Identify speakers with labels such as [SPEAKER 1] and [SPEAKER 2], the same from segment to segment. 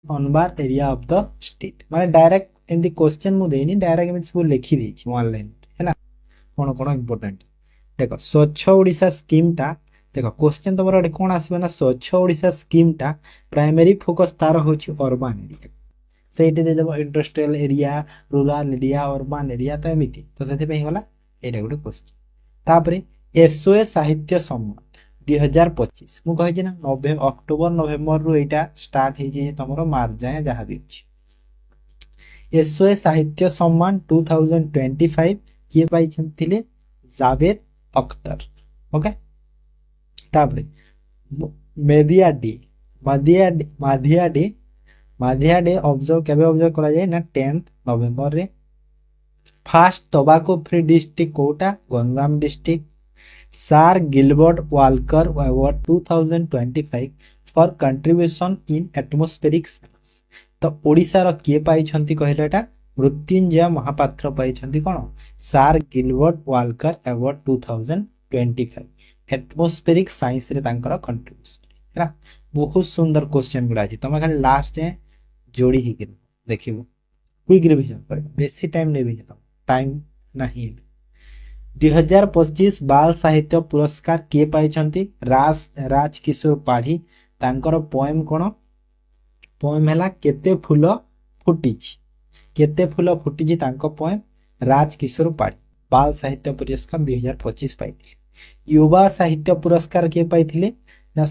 [SPEAKER 1] अनबार area of the state माने direct एमती question मु देनी डायरेक्ट एमती सब लिखि देछि वन लाइन हैला कोन कोन इंपोर्टेंट देखो स्वच्छ ओडिशा स्कीम टा देखो क्वेश्चन तमरो एटे कोन आसीबे ना स्वच्छ ओडिशा स्कीम टा प्राइमरी फोकस तार होछि अर्बन एरिया सेठी दे देबो industrial area rural area urban area तो एमिति तो सेति पे होला एटा गुटे क्वेश्चन तापरे एसओएस साहित्य सम्मान 2025 मु कहि ना नवेम्बर अक्टोबर नवेम्बर रु एटा स्टार्ट हे जे तमरो मार्च जाए जहा भी अछि एसओएस साहित्य सम्मान 2025 किए पाई थिले जावेद अख्तर ओके तापरे मेदिया डे माधिया डे माधिया डे ऑब्जर्व केबे ऑब्जर्व करा जाए ना 10th नवंबर रे first tobacco free district Kota Ganjam district sir Gilbert Walker award 2025 for contribution in atmospheric science तो ओडिसा रो किए पाई छंती कहले एटा मृत्युंजय महापात्र पाई छंती कोन सार Gilbert Walker award 2025 atmospheric science रे तांकर कंट्रीब्यूशन हैला बहुत सुंदर क्वेश्चन गुडा अछि तमे खाली लास्ट जे जोड़ी ही के देखिबो क्विक रिवीजन कर बेसी टाइम नेबी टाइम नहीं 2025 बाल साहित्य पुरस्कार किए पाई राज किशोर पाढ़ी तांकर पोएम कोन पोएम हैला केते फूल फुटिची तांको पोएम राज किशोर पाढ़ी बाल साहित्य पुरस्कार 2025 पाइथिले युवा साहित्य पुरस्कार किए पाइथिले ना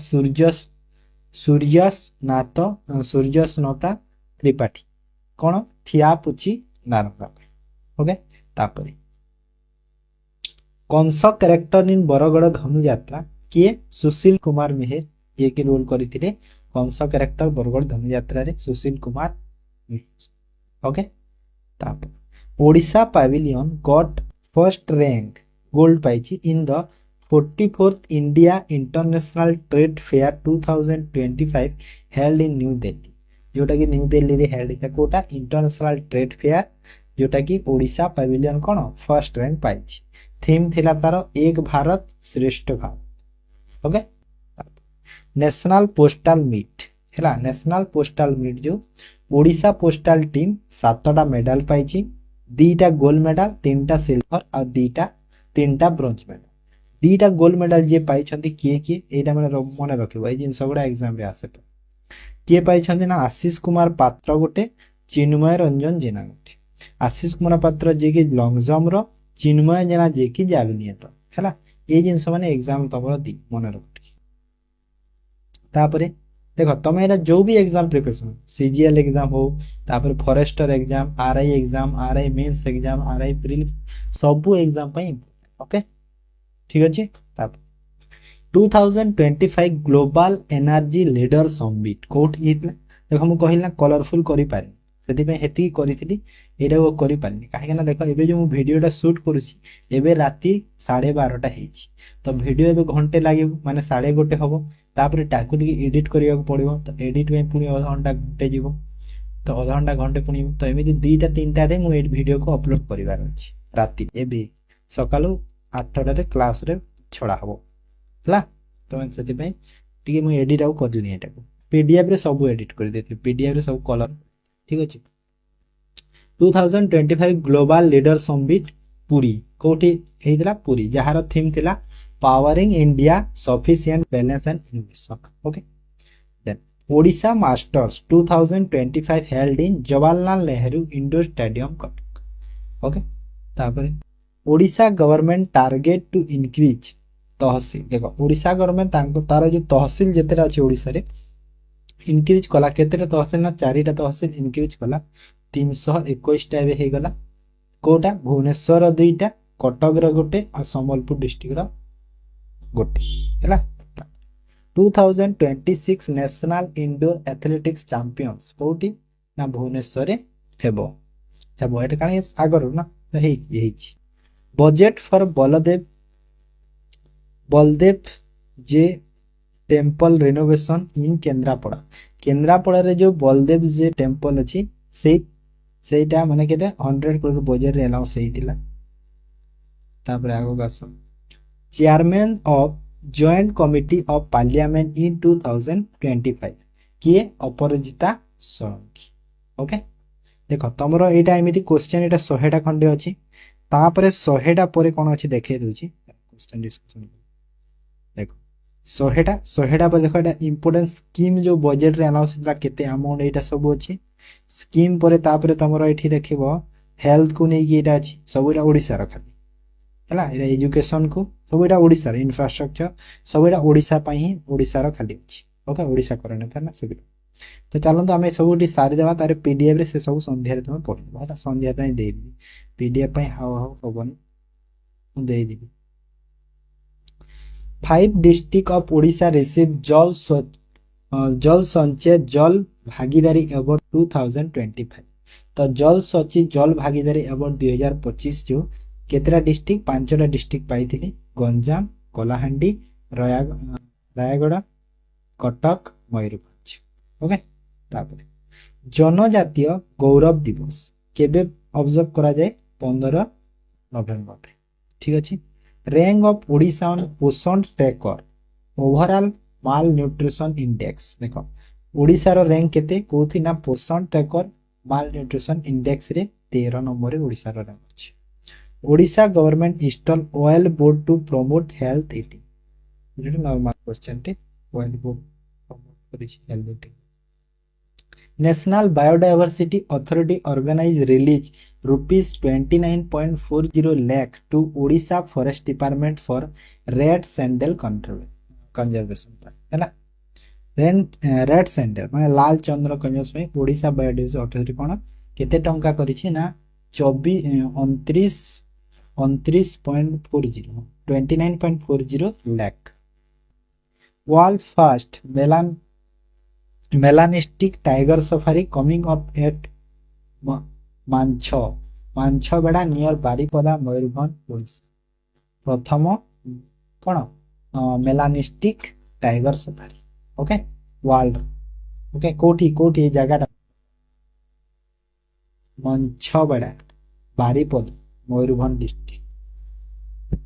[SPEAKER 1] सूर्यस्नाता त्रिपाठी कोन थिया पुची नारंगा ओके तापरे कंस कैरेक्टर इन बरगड़ धनु यात्रा किए सुशील कुमार मेहर जे के रोल करथिले कंस कैरेक्टर बरगड़ धनु यात्रा रे सुशील कुमार मेहर ओके तापर Odisha pavilion got first rank gold पाइची in the 44th India international trade fair 2025 held in new Delhi जोटा कि न्यू दिल्ली रे हेल्ड था कोटा इंटरनेशनल ट्रेड फेयर जोटा कि ओडिशा पैविलियन कोन फर्स्ट रैंक पाइची थीम थिला तारो Ek Bharat Shreshtha Bharat okay national postal meet हैला नेशनल पोस्टल मीट जो ओडिशा पोस्टल टीम 7टा मेडल पाइची 2टा गोल्ड मेडल 3टा सिल्वर और 3टा ब्रोंज मेडल 2टा गोल्ड मेडल जे पाई छथि किए एटा माने रखिबो ए जिंस गुडा एग्जाम रे आसे किए पाई छथि ना आशीष कुमार पात्र गोटे चिन्मय रंजन जेना गोटे आशीष कुमार पात्र जे कि लॉन्ग जंप रो चिन्मय जेना जे कि जावलिन रो हैला ए जिंस माने एग्जाम तमरो दी मने रखि तापरे देखो तमे एटा जो भी एग्जाम प्रिपरेशन सीजीएल एग्जाम हो तापर forester exam RI mains exam RI prelims सब एग्जाम पई ओके ठीक अछि ताप 2025 ग्लोबल एनर्जी लीडर समिट कोट इतला देखो हम कहिला कलरफुल करि पारि सेति पे हेति करिथिली एटा वो करि पारिनी काहे ना देखो एबे जो मु वीडियोटा शूट करूची एबे राती 12:30 हेछि तो वीडियो एबे घंटे लागे माने 1:30 हबो तापर टाकु एडिट करिया पड़िबो तो एडिट में पुनी आधा घंटा घंटे जीवो तो आधा घंटा घंटे पुनी तो एमिति 2टा 3टा रे मु ए वीडियो को अपलोड करिवार अछि राती एबे सकालो 8टा रे क्लास रे छडा हबो हला तो सेति पे टिके मु एडिट आउ करलिनी एटा को पीडीएफ रे सब एडिट कर देती पीडीएफ रे सब कलर ठीक अछि 2025 ग्लोबल लीडर समिट पुरी कोठी हेदिला पुरी जहार थीम थिला powering India sufficient balance and innovation okay then Odisha masters 2025 held in Jawaharlal Nehru indoor stadium Cuttack okay तापर Odisha government target to increase तहसील देखो ओडिशा गवर्नमेंट तांको तार जो तहसील जेतेरा अछि ओडिसा रे इंक्रीज कला केतेरे तहसील ना 4टा तहसील इंक्रीज कला 321 टा बे हे गला कोटा भुवनेश्वर 2टा कटक रो गोटे आ संबलपुर डिस्ट्रिक्ट रो गोटे हैला 2026 नेशनल इंडोर एथलेटिक्स चैंपियंस कोटी ना भुवनेश्वर रे हेबो एटा कानी आगर ना तो हे budget for Baldev jew temple renovation in Kendrapara रे जो बलदेव जे टेम्पल अछि सेटा माने केते 100 करोड़ बजेट रे अलाउ सही दिला तापर आगो गास chairman of joint committee of parliament in 2025 किए अपराजिता ଷଡ଼ଙ୍ଗୀ। ओके देख तुम यहाँ एमती क्वेश्चन यहाँ 100टा खंडे अच्छी तापर 100टा पर कौन अच्छी देखे दूसरी क्वेश्चन डिस्कशन देख 100टा पर देख यहाँ इंपोर्टेंट स्कीम जो बजेट रे अनाउंस होता केते अमाउंट यहाँ सब अच्छी स्कीम पर तापर तुम ये देख हेल्थ को लेकिन यहाँ अच्छी सब यहाँ ओडिशा खाली है एजुकेशन को सब यहाँ ओडिशा इंफ्रास्ट्रक्चर सब यहाँ ओडिशा ही ओडिशा खाली अच्छी ओके ओडिशा करंट अफेयर ना से तो चलते आम सब सारीदे तार पीडीएफ रे से सब सन्धार तुम पढ़ी है सन्ध्या देदेवि पीडीएफ हाउ हाउ हेनी मुदेदेवि 5 डिस्ट्रिक्ट ऑफ ओडिशा रिसीव जल संचय जल भागीदारी अवार्ड 2025 तो जल सची जल भागीदारी अवार्ड 2025 जो केतरा डिस्ट्रिक्ट 5टा डिस्ट्रिक्ट पाई गंजाम कलाहांडी रायगढ़ कटक मयूरभंज ओके तापर जनजातीय गौरव दिवस केबे ऑब्जर्व करा जाए 15 नवेम्बर ठीक अच्छे रैंक ऑफ ओडिशा ऑन पोषण ट्रैकर ओवरऑल माल न्यूट्रिशन इंडेक्स देख ओडिशा रो रैंक केते कोथि ना पोषण ट्रैकर माल न्यूट्रिशन इंडेक्स रे 13 नंबर रे ओडिशा रो रैंक अछि Odisha government install oil board to promote health eating ये नॉर्मल क्वेश्चन टे ऑयल बोर्ड प्रमोट करी health eating national biodiversity authority organise release ₹29.40 lakh to Odisha forest department for red sandal conservation है ना red sandal माने लाल चंद्र conservation में Odisha biodiversity authority कोन केते टंका करिछि ना 29.40 lakh world first melanistic tiger safari coming up at Manchhabeda near Baripada Mayurbhanj Odisha प्रथम कौन melanistic tiger safari okay world okay कोठी कोठी जगह मांछबेड़ा बारिपदा मयूरभंज डिस्ट्रिक्ट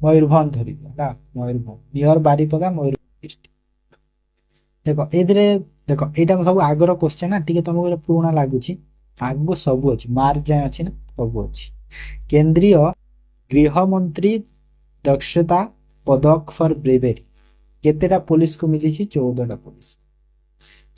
[SPEAKER 1] मयूरभंज धरी मयूरभंज नियर बारिपदा मयूरभंज डिस्ट्रिक्ट देखो ए देख यहाँ सब आगर क्वेश्चन ना टी तुमको पुराणा लगुच आग सब अच्छी मार्च जाए अच्छी ना सब अच्छी केंद्रीय गृहमंत्री दक्षता पदक फॉर ब्रेवेरी केतेटा पुलिस को मिली 14टा police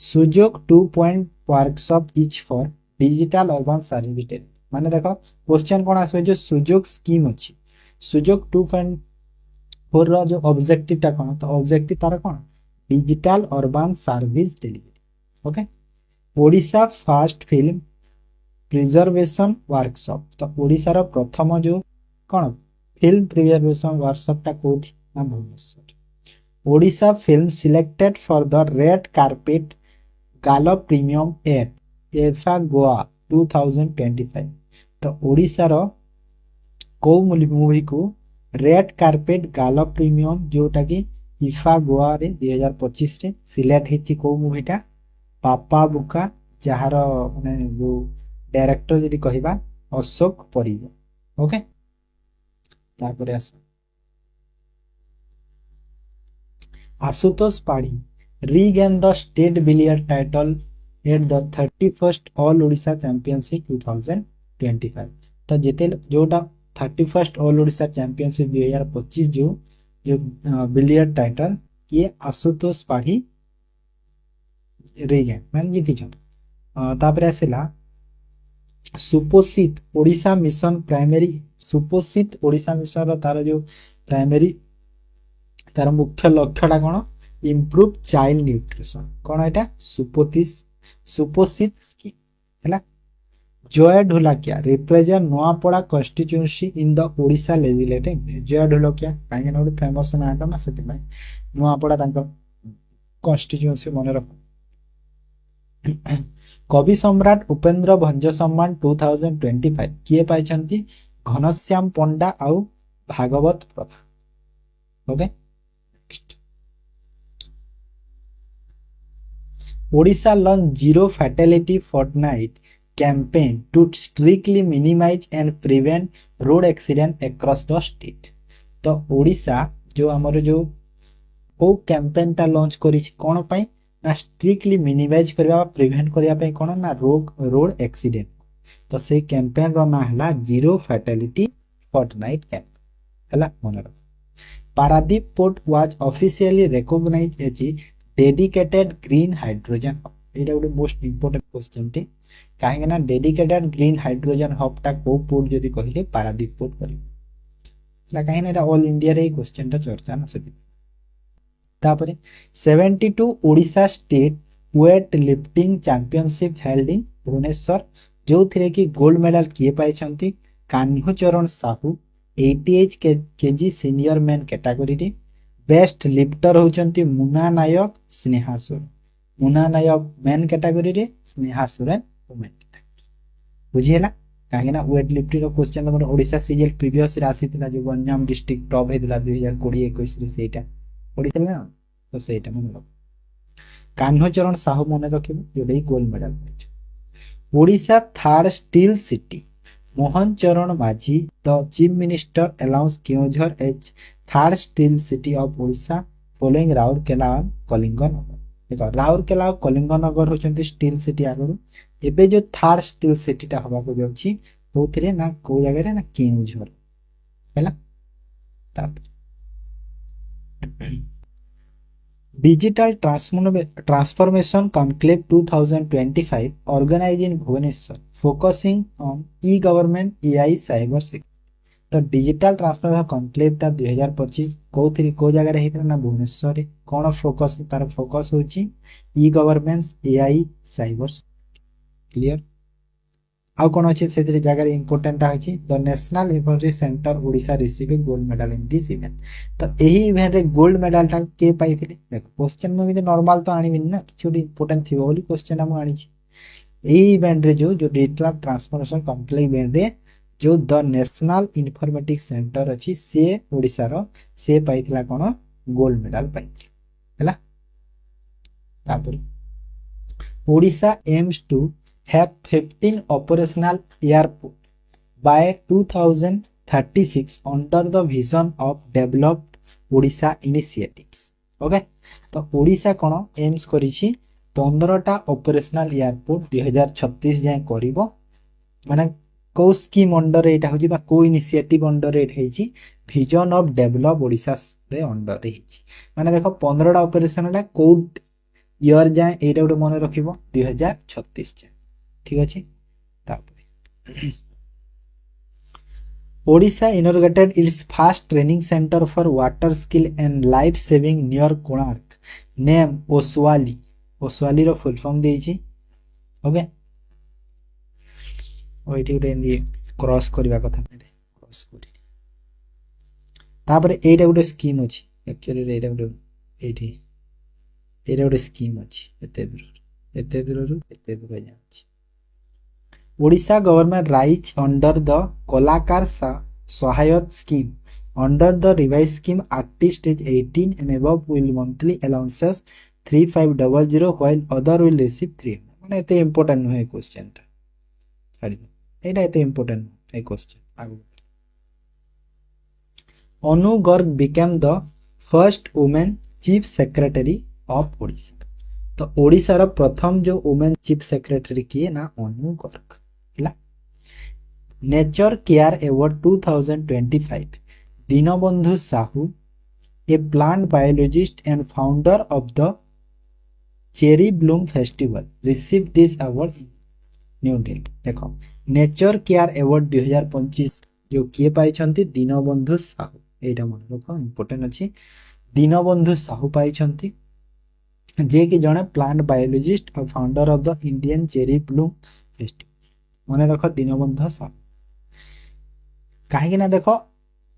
[SPEAKER 1] Sujog 2 point workshop each for digital urban service माने देखो क्वेश्चन कौन आस जो सुजोग स्कीम अच्छी सुजोग 2.4 रो जो ऑब्जेक्टिव टा कौन तो ऑब्जेक्टिव तार कौन digital urban service delivery okay Odisha first film preservation workshop तो ओडिशा रो प्रथम जो कौन फिल्म प्रिजर्वेशन वर्कशॉप टा कोठी ना Bhubaneswar Odisha film selected for the red carpet gala premium at IFFI Goa 2025 तो ओडिशा रो को मूवी को रेड कार्पेट गाला प्रीमियम जोटा कि इफा गोवा रे 2025 रे सिलेक्ट हेची को मूवीटा पापा बुका जार माने जो डायरेक्टर जदी कहिबा अशोक परिजा ओके तापर आशुतोष पाढ़ी regain the state billiard title at the 31st all Odisha championship 2025 तो जेते जोटा 31st ऑल ओडिशा चैंपियनशिप 2025 जो बिलियर्ड टाइटल ये आशुतोष पाढ़ी रीगेन मान जीति तापर आसला सुपोषित ओडिशा मिशन प्राइमरी सुपोषित ओडिशा मिशन तार जो प्राइमरी तार मुख्य लक्ष्यटा कौन इम्प्रूव चाइल्ड न्यूट्रिशन कौन एटा सुपोषित स्कीम है Jay Dholakia represent Nuapada constituency in the Odisha legislative Jay Dholakia कहीं गोटे फेमस नाटा ना से नुआपड़ा कन्स्टिट्यूएंसी मन रख कवि सम्राट उपेंद्र भंज सम्मान 2025 किए पाई घनश्याम पंडा आउ Bhagwat Prabha okay Odisha launch zero fatality fortnight campaign to strictly minimize and prevent road accident across the state तो ओडिशा जो हमर जो को कैंपेन टा लॉन्च करी कौन पाई ना स्ट्रिक्टली मिनिमाइज करबा प्रिवेंट करबा पे कोन ना रोड एक्सीडेंट। तो से कैंपेन रो ना हला जीरो फैटालिटी फोर्टनाइट कैंप हला मन रख। Paradip port was officially recognised as dedicated green hydrogen hub. एटा गोटे मोस्ट इंपोर्टेंट क्वेश्चन टी काहे ना डेडिकेटेड ग्रीन हाइड्रोजन हब ता को पोर्ट जदी कहिले पारादीप पोर्ट करियो ला काहे ना एटा ऑल इंडिया रे क्वेश्चन ता चर्चा ना सेति। तापरे 72 Odisha state weight lifting championship held in Bhubaneswar जो थिरे कि गोल्ड मेडल किए पाई छंती कान्हू चरण Sahu 88 KG senior man category रे। बेस्ट लिफ्टर होचंती मुना नायक स्नेहासुर। मुना नायक मैन कैटेगरी रे स्नेहा सोरेन वुमेन कैटेगरी। बुझिएला काहे ना वेट लिफ्टिंग रो क्वेश्चन हमर ओडिशा सीजीएल प्रीवियस रे आसीतिला जो गंजाम डिस्ट्रिक्ट टॉप हेदिला 2020 21 रे सेटा पढितले ना तो सेटा मन रख। कान्हू चरण साहू मन रखिबो जोडे गोल्ड मेडल पाइछ। Odisha third steel city Mohan Charan Majhi the chief minister announce Keonjhar as third steel city of Odisha following Rourkela और कलिंगनगर। देखो राउरकेला और कलिंगनगर होचंती स्टील सिटी आगरो एबे जो थर्ड स्टील सिटी ता हबा को जाउची कोथिरे ना को जगह रे ना केओझर हैला। ताप digital transformation conclave 2025 organised in Bhubaneswar focusing on e government AI cyber security. तो डिजिटल ट्रांसफॉर्मेशन कॉन्क्लेव ता 2025 कोथिरे को जगह रे हेतरा ना भुवनेश्वर रे कोन फोकस तार फोकस होची ई गवर्नमेंट एआई साइबर क्लियर। आउ कोन अछि से जगह रे इंपोर्टेंट अछि the national information centre Odisha receiving gold medal in this event. तो एही इवेंट रे गोल्ड मेडल ता के पाइथिले देखो क्वेश्चन में भी नॉर्मल तो आनी बिन ना किछुडी इंपोर्टेंट थिबो बोली क्वेश्चन हम आनी छी। एही इवेंट रे जो डिजिटल ट्रांसफॉर्मेशन कॉन्क्लेव इवेंट रे जो द नेशनल इंफॉर्मेटिक्स सेंटर अछि से ओडिसा रो से पाइथिला कोन गोल्ड मेडल पाइथिला हैला। तापर Odisha AIIMS to have 15 operational airport by 2036 under the vision of developed Odisha initiatives। Okay तो ओडिशा कोन एम्स करिछि 15 टा ऑपरेशनल एयरपोर्ट 2036 जाय करिवो माने को स्कीम अंडर एटा होजी बा को इनिशिएटिव अंडर एट हेछि विजन ऑफ डेवलप ओडिशा रे अंडर हेछि माने देखो 15 टा ऑपरेशनल टा कोड ईयर जाय एटा गोटे मन रखिबो 2036 जाय ठीक अछि। तापर Odisha inaugurated its first training centre for water skill and life saving near Konark name Oswali. Oswali रो फुल फॉर्म देछि ओके ओइटी उटे एंदी क्रॉस करबा कथा मेरे क्रॉस करी। तापर एटा गुटे स्कीम अछि एक्चुअली एटा गुटे एटा गुटे स्कीम अछि एते दूर जाछि। Odisha government raise under the कलाकार सहायत scheme under the revise scheme artist as 18 and above will monthly allowances 3500 while other will receive 300। माने एते इंपोर्टेंट न है क्वेश्चन ता छाड़ी दे एटा एते इंपोर्टेंट है क्वेश्चन आगु। अनु Garg became the first woman chief secretary of Odisha. तो ओडिशा रो प्रथम जो वुमेन चीफ सेक्रेटरी किए ना अनु गर्ग ला। Nature care award 2025 Dinabandhu Sahu a plant biologist and founder of the cherry bloom festival receive this award in new Delhi. देखो नेचर केयर अवार्ड 2025 जो किए पाई छंती दीनबंधु साहू एटा मन रखो इंपोर्टेंट अछि। दीनबंधु साहू पाई छंती जे कि जने प्लांट बायोलॉजिस्ट और founder of the Indian cherry bloom festival मन रख दीनबंधु साहू। कहीं ना देखो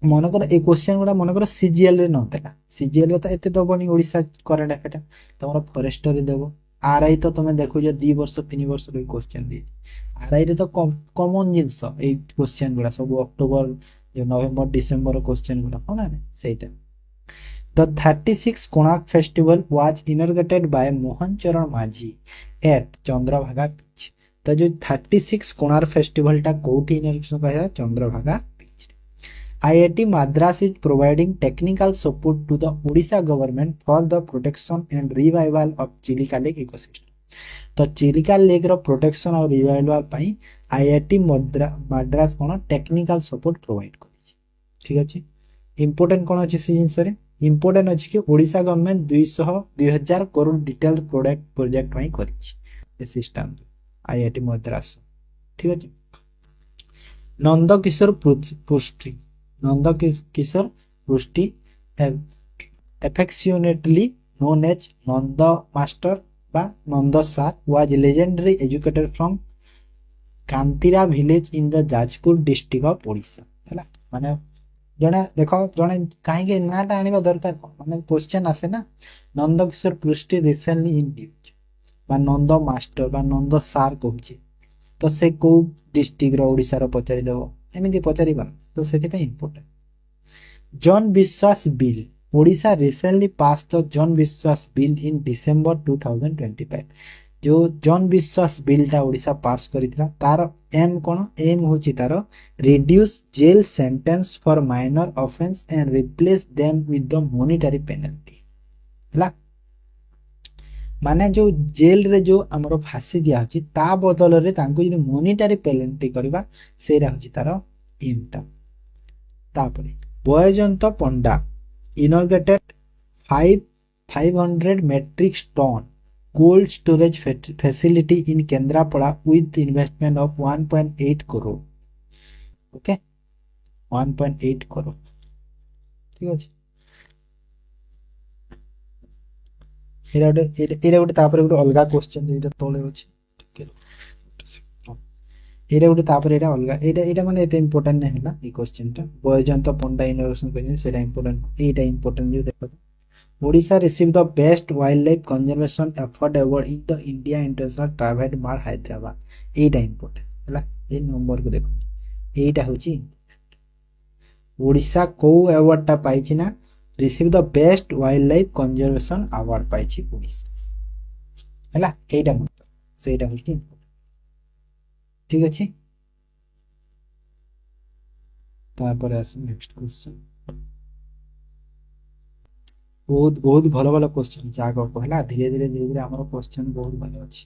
[SPEAKER 1] मनकर ए क्वेश्चन गुडा मनकर सीजीएल रे नथला सीजीएल रे तो एते दबनी ओडिशा करंट अफेयर तमरो फॉरेस्टर रे देबो आरआई तो तुम देखो जे 2 वर्ष 3 वर्ष रे क्वेश्चन दे आरआई रे तो कॉमन जिंस ए क्वेश्चन गुडा सब अक्टोबर जो नवंबर डिसेंबर क्वेश्चन गुडा कोना ने सेटा। The 36th Konark Festival was inaugurated by Mohan Charan Majhi at Chandrabhaga Beach। तो जो 36 कोणार्क फेस्टिवल टा कोठी इनॉग्रेशन कया चंद्रभागा बीच। IIT Madras is providing technical support to the Odisha government for the protection and revival of Chilika Lake ecosystem. तो Chilika lake रो protection और revival पाई IIT Madras कोन technical support provide करिछि। ठीक अछि। Important कोन अछि से जिंस रे इंपोर्टेंट अछि कि Odisha government 2000 crore detail project पाई करिछि ए सिस्टम आईआईटी मद्रास। ठीक अछि। नंदकिशोर पृष्टि affectionately known as Nanda Master by Nanda Sir was a legendary educator from Kantira village in the Jajpur district of Odisha। हैला माने जने देखो जने काहे के नाटा आनिबा दरकार माने क्वेश्चन आसे ना नंदकिशोर पृष्टि रिसेंटली इन न्यूज बा नंद मास्टर बा नंद सार कहूची तो से को डिस्ट्रिक्ट रो ओडिसा रो पचारि देबो एमिति पचारिबा तो सेति पे इंपोर्टेंट। जॉन विश्वास bill Odisha recently pass the John विश्वास बिल इन डिसेंबर 2025। जो जॉन विश्वास बिल टा ओडिशा पास करितला तार एम कोन एम होची तार reduce jail sentence for minor offence and replace them with the monetary penalty. हला माने जो जेल रे जो हमरो फांसी दिया होची ता बदल रे तांको यदि मॉनेटरी पेनल्टी करबा सेरा होची तार एम टा। तापरे बयजंत पंडा inaugurated 500 metric ton cold storage facility in Kendrapada with investment of 1.8 crore। okay 1.8 crore। ठीक अछि। एरा गोटे तापर गोटे अलगा क्वेश्चन एटा तळे अछि। ठीक है एरा गोटे तापर एटा अलगा एटा माने एते इंपोर्टेंट नै हला ई क्वेश्चन टा बयजंत पंडा इनोवेशन करिन सेटा इंपोर्टेंट एटा इंपोर्टेंट जो देखो Odisha receive the best wild life conservation effort award in the India international travel mart Hyderabad Etah important हला ए नंबर को देखो एटा होची ओडिशा को अवार्ड टा पाइछि ना receive the best wild life conservation award पाइछि ओडिशा हला एटा मतलब सेटा होची। ठीक अछि। तापर आस नेक्स्ट क्वेश्चन बहुत भलो भलो क्वेश्चन जागो कहला धीरे धीरे हमरो क्वेश्चन बहुत भलो अछि।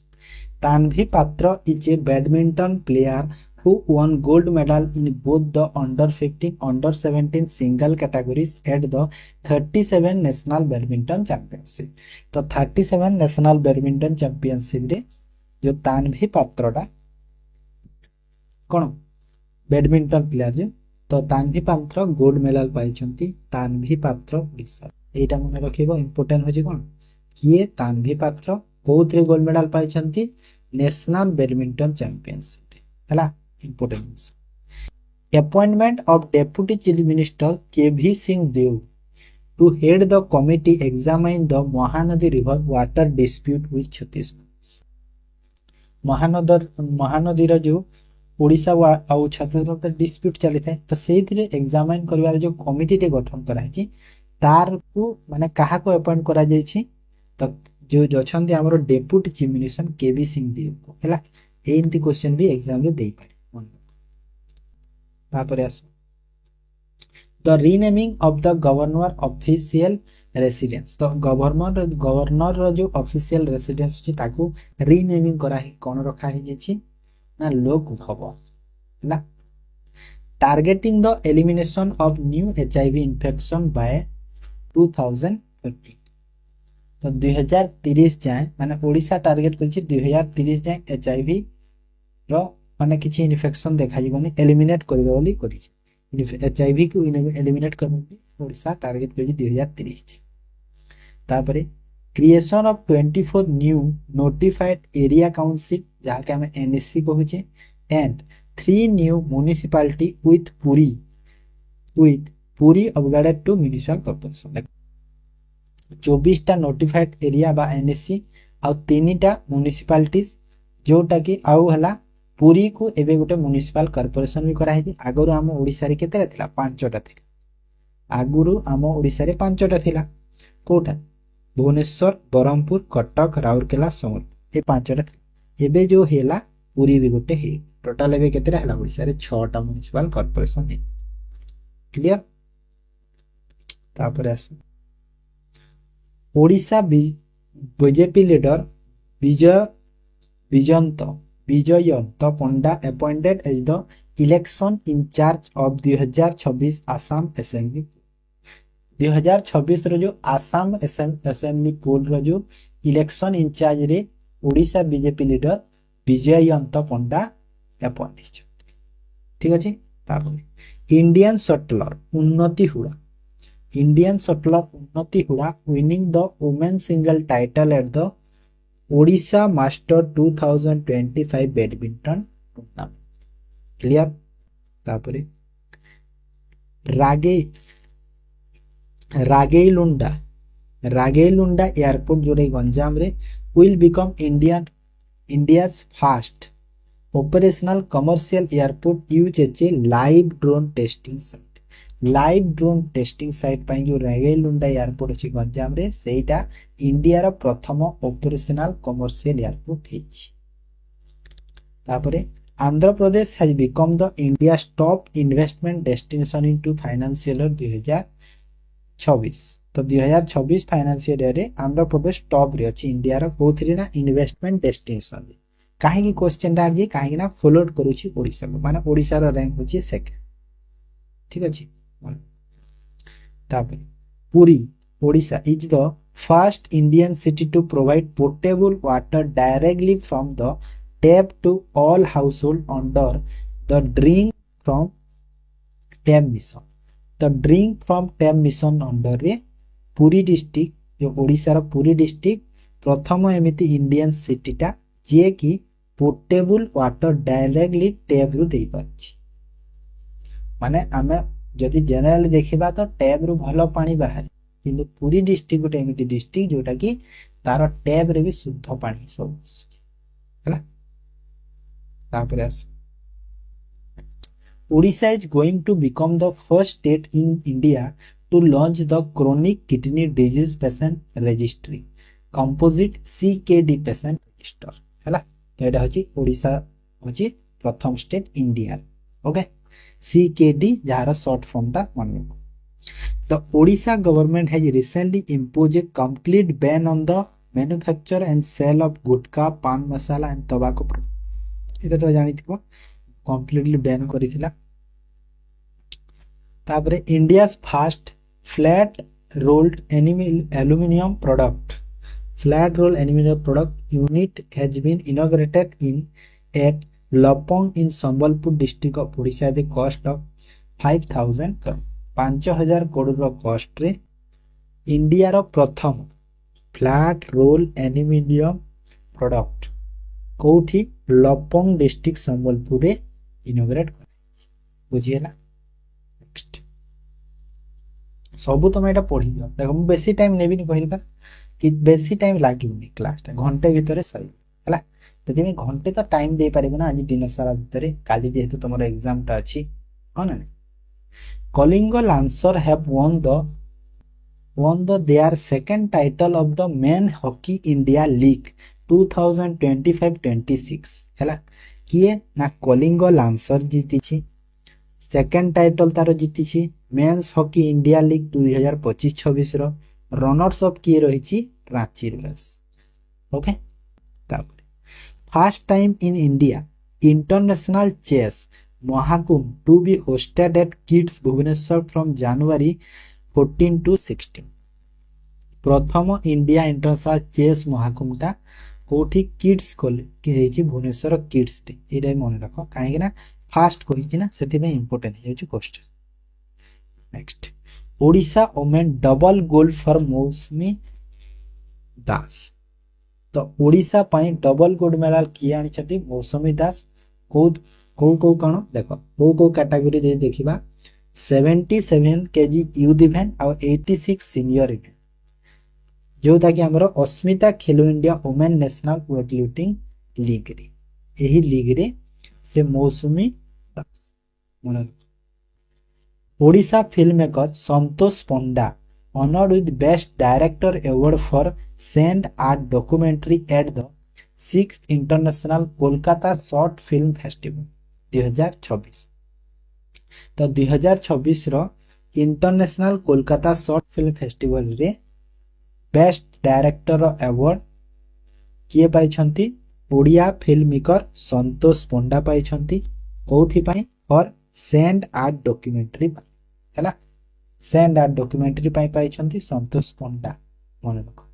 [SPEAKER 1] तानभी पात्र is A badminton player who won gold medal in both the under 15 under 17 single categories at the 37 national badminton championship। तो 37 national badminton championship रे जो तानभी पात्रटा कोन बैडमिंटन प्लेयर जे तो तानभी पात्र गोल्ड मेडल पाइछंती तानभी पात्र ओडिसा एटा मन रखिबो इंपोर्टेंट होजी कोन किए तानभी पात्र कोथरे गोल्ड मेडल पाइछंती नेशनल बैडमिंटन चैंपियनशिप हला important. Appointment of deputy chief minister KV Singh Deo to head the committee examine the Mahanadi river water dispute with Chhattisgarh. Mahanadi रो जो ओडिशा आउ छत्तीसगढ़ डिस्प्यूट चली थाए तो सेथिरे एग्जामिन करबार जो कमिटी टे गठन करा छि तार को माने काहा को अपॉइंट करा जाय छि तो जो अछंती हमरो deputy chief minister KV Singh देव को हला एंती क्वेश्चन भी एग्जाम रे देई पारे मन तापरे आस the renaming of the governor official residence. तो गवर्नर रो जो ऑफिशियल रेसिडेंस छि ताको रीनेमिंग करा ही कोन रखा ही छि ना लोक भवन ना targeting the elimination of new HIV infection by 2030। तो 2030 जाए माने ओडिशा टारगेट करछि 2030 जाए एचआईवी रो माने किछि इन्फेक्शन देखा जिवनी एलिमिनेट कर देबोली करिछि एचआईवी को एलिमिनेट करबो ओडिशा टारगेट करछि 2030 जाए। तापरे creation of 24 new notified area council जहाँ के हमें एनएससी कहूचे and 3 new municipality with Puri upgraded to municipal corporation. 24 टा नोटिफाइड एरिया बा एनएससी आ 3 टा म्युनिसिपालिटीज जोटा कि आउ हला पूरी को एबे गोटे म्युनिसिपल कॉर्पोरेशन भी करा है। आगुरु आम ओडिसा रे केतेरा थिला 5टा थिला आगुरु आम ओडिसा रे 5टा थिला कोटा भुवनेश्वर बरहमपुर कटक राउरकेला सम्बलपुर ए 5टा एबे जो हेला पूरी भी गोटे हे टोटल एबे केतेरा हला ओडिसा रे 6टा म्युनिसिपल कॉर्पोरेशन हे क्लियर। तापर आस Odisha BJP leader Vijayant Vijayant Panda appointed as the election in charge of 2026 Assam assembly. 2026 रो जो आसाम असेंबली पोल रो जो इलेक्शन इंचार्ज रे Odisha BJP leader Vijayant Panda appoint. ठीक अच्छे। Indian shuttler Unnati Hooda winning the women single title at the Odisha master 2025 badminton tournament. Clear. तापरे रागेलुंडा एयरपोर्ट जोड़े गंजाम रे will become India's first operational commercial airport use live drone testing site पाई जो Rangeilunda airport अछि गंजाम रे सेटा इंडिया रो प्रथम ऑपरेशनल कमर्शियल एयरपोर्ट हेछि। तापरे Andhra Pradesh has become the India top investment destination into financial year 2026। तो 2026 फाइनेंशियल ईयर रे आंध्र प्रदेश टॉप रे अछि इंडिया रो कोथरे ना इन्वेस्टमेंट डेस्टिनेशन रे। काहे की क्वेश्चन दा जे काहे ना फॉलोड करूछि ओडिसा को माने ओडिसा रो रैंक होछि सेकंड। ठीक अछि। तापर Puri Odisha is the first Indian city to provide portable water directly from the tap to all household under the drink from tap mission. तो drink from tap mission under रे पुरी डिस्ट्रिक्ट जो ओडिसा रो पुरी डिस्ट्रिक्ट प्रथम एमिति Indian सिटीटा जे कि portable water directly tap रु दे पाछि। माने आमे जदि जनरली देखिबा तो टैप रु भलो पानी बाहर किंतु पुरी डिस्ट्रिक्ट गोटे एमिति डिस्ट्रिक्ट जोटा कि तार टैप रे भी शुद्ध पानी सब हैला। तापर आस Odisha is going to become the first state in India to launch the chronic kidney disease patient registry composite CKD patient register हैला। तो एटा होची ओडिशा होची प्रथम स्टेट इंडिया। ओके सीकेडी जार शॉर्ट फॉर्म ता मन रखो। The Odisha government has recently imposed a complete ban on the manufacture and sale of gutka, pan masala and tobacco products। एटा तो जानि थिबो completely ban करिथिला। तापरे India's first flat rolled aluminum product unit has been inaugurated at Lapong in Sambalpur district of Odisha at the cost of 5,000 crore। 5,000 crore रो cost रे India रो प्रथम flat role aluminium product कोठी लपोंग district Sambalpur रे inaugurate कराइछि। बुझिएला। Next सब तुम एटा पढि दियो। देखो मु बेसी टाइम नेबी नि कहिबा कि बेसी टाइम लागिबनी क्लास टा घंटे भितरे सही हला। तति में घंटे तो टाइम दे पारिबो ना आज दिन सारा भितरे काली जेहेतु तमरो एग्जाम टा अछि हो ना। Kalinga Lancers have won their second title of the Men Hockey India League 2025-26 हैला। किए ना कलिंग लांसर जीती छी सेकंड टाइटल तारो जीती छी मेंस हॉकी इंडिया लीग 2025-26 रो रनर्स अप किए रही छी रांची रॉयल्स। ओके तापर first time in India international chess Mahakumbh to be hosted at Kids Bhubaneswar from January 14 to 16। प्रथम इंडिया इंटरनेशनल चेस महाकुंभ टा कोठी किड्स कोले कि हेची भुवनेश्वर किड्स डे एटा मन रखो काहे ना फास्ट कहिची ना सेति में इंपोर्टेंट हे छु question. Next Odisha women double gold for मौसमी दास। तो ओडिशा पई डबल गोल्ड मेडल किए आनी छथि मौसमी दास। को कौन देखो को कैटेगरी दे देखिबा 77 केजी यूथ इवेंट और 86 सीनियर इवेंट जोटा कि हमरो Asmita Khelo India women national weightlifting league रे एही लीग रे से Mousumi Das. Odisha film maker Santosh Panda honored with best director award for Sand Art documentary at the 6th International Kolkata Short Film Festival 2026। तो 2026 रो international Kolkata short film festival रे बेस्ट डायरेक्टर अवार्ड किए पाइछंती Odia film maker Santosh Panda पाइछंती कोथि पाई फॉर सेंड आर्ट डॉक्यूमेंट्री हैला sand art documentary पाई पाइछंती संतोष पंडा मन रख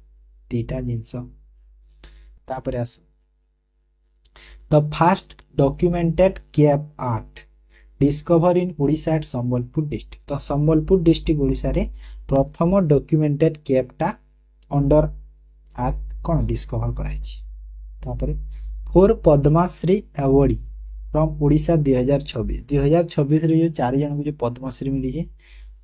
[SPEAKER 1] तीटा जिंस तापर आस the first documented cave art discover in Odisha at Sambalpur district तो संबलपुर डिस्ट्रिक्ट ओडिशा रे प्रथम डॉक्यूमेंटेड केवटा अंडर आर्ट कौन डिस्कवर कराइछि तापर four Padma Shri award from Odisha 2026 रे जो चार जन को जो पद्मश्री मिली जे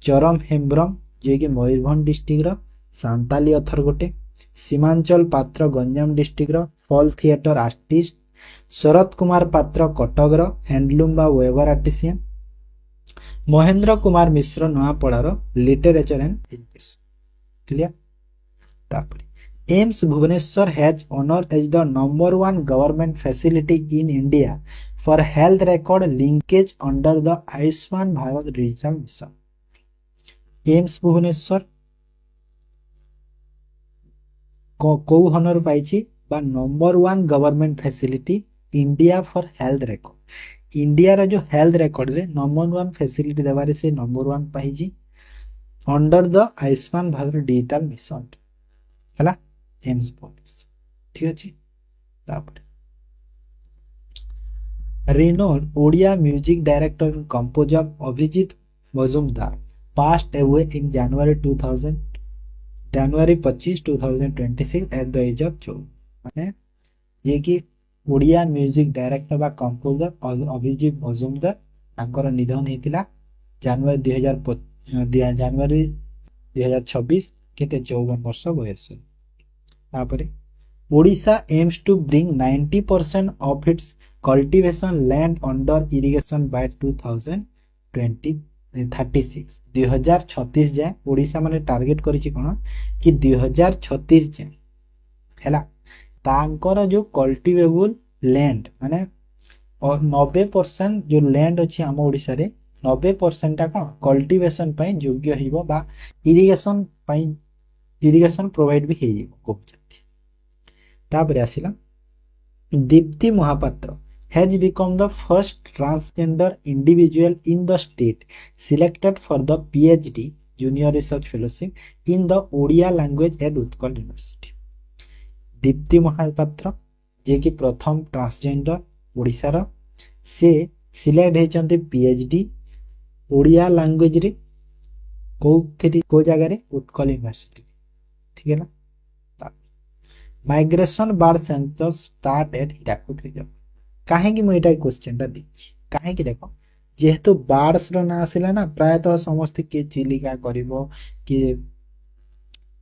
[SPEAKER 1] चरम हेम्ब्रम जे कि मयूरभंज डिस्ट्रिक्ट रो सांताली अथर गोटे सीमांचल पात्र गंजाम डिस्ट्रिक्ट रो folk theatre artist Sarat Kumar Patra Cuttack रो हैंडलूम बा वेबर आर्टिसियन महेंद्र कुमार मिश्र नयापड़ार लिटरेचर एंड एजुकेशन क्लियर तापर AIIMS Bhubaneswar has honour as the number 1 government facility in India for health record linkage under the Ayushman Bharat digital mission AIIMS Bhubaneswar को honour पाइछि बा number 1 government facility India for health record India रा जो health record रे number 1 facility देबारे से number 1 पाइछि under the Ayushman Bharat digital mission हला एम्स भुवनेश्वर ठीक अछि तापर renowned Odia music director and composer Abhijit Majumdar passed away in January 25 2026 at the age of 24 माने ये कि ओडिया म्यूजिक डायरेक्टर बा कंपोजर अभिजीत मजुमदार तांकर निधन हेतिला जनवरी 2026 केते 54 वर्ष बयस तापरे Odisha aims to bring 90% of its cultivation land under irrigation by 2036 जाए ओडिशा माने टार्गेट करिछि कोन कि 2036 जाए हैला तांकर जो कल्टीवेबल लैंड माने 90% जो लैंड अछि हम ओडिशा रे 90% टा कोन कल्टीवेशन पई योग्य हिबो बा इरिगेशन प्रोवाइड भी हेइबो कोचती तापर आसिला Deepti Mahapatra has become the first transgender individual in the state selected for the PhD Junior Research Fellowship in the Odia language at Utkal University. Deepti Mahapatra जे कि प्रथम ट्रांसजेंडर ओडिसा रो से सिलेक्ट हेचंती पीएचडी ओडिया लैंग्वेज रे को जगह रे उत्कल यूनिवर्सिटी ठीक है ना migration bird census start at Hirakud reserve काहे कि मैं एटा क्वेश्चन टा दिछि काहे कि देखो जेहेतु बार्ड्स रो ना आसिला ना प्रायतः समस्त के चिलिका करिवो कि